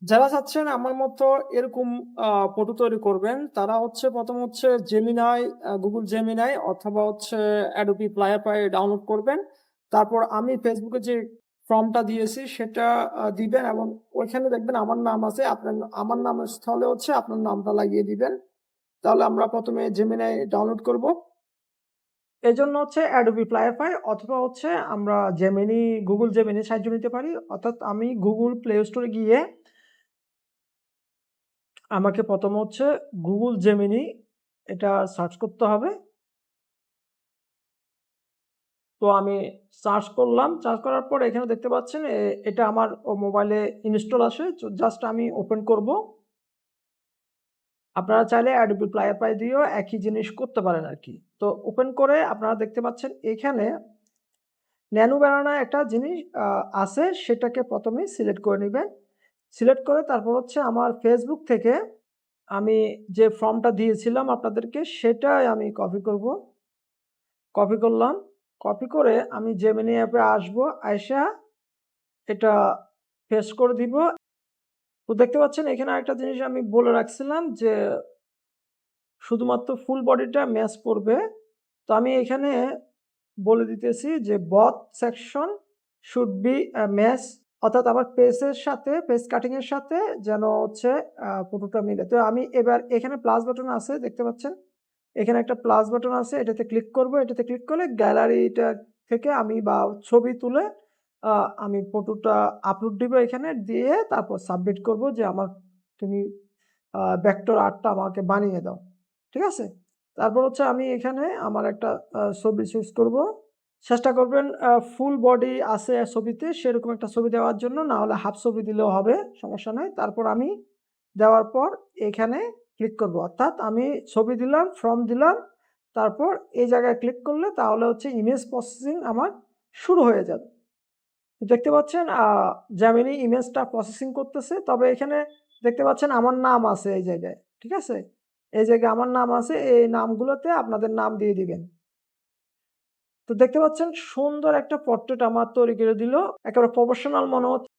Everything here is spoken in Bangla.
যারা চাচ্ছেন আমার মতো এরকম ফটো তৈরি করবেন, তারা হচ্ছে ১ম হচ্ছে Gemini, Google Gemini অথবা হচ্ছে Adobe Firefly ডাউনলোড করবেন। তারপর আমি Facebook এ যে ফর্মটা দিয়েছি সেটা দিবেন এবং ওইখানে দেখবেন আমার নাম আছে। আমার নামের স্থলে হচ্ছে আপনার নামটা লাগিয়ে দিবেন। তাহলে আমরা ১ম এ Gemini ডাউনলোড করব। এজন্য হচ্ছে Adobe Firefly অথবা হচ্ছে আমরা Google Gemini সাহায্য নিতে পারি। অর্থাৎ আমি Google Play Store এ গিয়ে আমাকে ১ম হচ্ছে Google Gemini এটা সার্চ করতে হবে। তো আমি সার্চ করলাম। সার্চ করার পর এখানে দেখতে পাচ্ছেন এটা আমার মোবাইলে ইনস্টল আছে। জাস্ট আমি ওপেন করব। আপনারা চাইলে Adobe Firefly দিয়েও একই জিনিস করতে পারেন আরকি। তো ওপেন করে আপনারা দেখতে পাচ্ছেন এখানে ন্যানো ব্যানানা একটা জিনিস আছে, সেটাকে ১ম এই সিলেক্ট করে নিবেন। সিলেক্ট করে তারপর হচ্ছে আমার Facebook থেকে আমি যে ফর্মটা দিয়েছিলাম আপনাদেরকে সেটাই আমি কপি করব। কপি করলাম। কপি করে আমি Gemini অ্যাপে আসবো। আইসা এটা পেস্ট করে দিব। তো দেখতে পাচ্ছেন এখানে আরেকটা জিনিস আমি বলে রাখছিলাম যে শুধুমাত্র ফুল বডিটা ম্যাচ করবে। তো আমি এখানে বলে দিতেছি যে both section should be match, অর্থাৎ আমার পেজের সাথে পেজ কাটিং এর সাথে যেন হচ্ছে ফটোটা মিলে। তো আমি এবার এখানে প্লাস বাটন আছে দেখতে পাচ্ছেন। এখানে একটা প্লাস বাটন আছে, এটাতে ক্লিক করব। এটাতে ক্লিক করলে গ্যালারিটা থেকে আমি বা ছবি তুলে আ আমি ফটোটা আপলোড দিব এখানে, দিয়ে তারপর সাবমিট করব যে তুমি ভেক্টর আর্টটা আমাকে বানিয়ে দাও। ঠিক আছে? তারপর হচ্ছে আমি এখানে আমার একটা ছবি চুজ করব। চেষ্টা করবেন ফুল বডি আছে ছবিতে সেরকম একটা ছবি দেওয়ার জন্য, না হলে হাফ ছবি দিলেও হবে, সমস্যা নাই। তারপর আমি দেওয়ার পর এখানে ক্লিক করব। অর্থাৎ আমি ছবি দিলাম, ফ্রম দিলাম, তারপর এই জায়গায় ক্লিক করলে তাহলে হচ্ছে ইমেজ প্রসেসিং আমার শুরু হয়ে যাবে। দেখতে পাচ্ছেন Gemini ইমেজটা প্রসেসিং করতেছে। তবে এখানে দেখতে পাচ্ছেন আমার নাম আছে এই জায়গায়। ঠিক আছে? এই জায়গায় আমার নাম আছে। এই নামগুলোতে আপনাদের নাম দিয়ে দিবেন। তো দেখতে পাচ্ছেন সুন্দর একটা পোর্ট্রেট আমার তৈরি করে দিল। একেবারে প্রফেশনাল মনে হচ্ছে।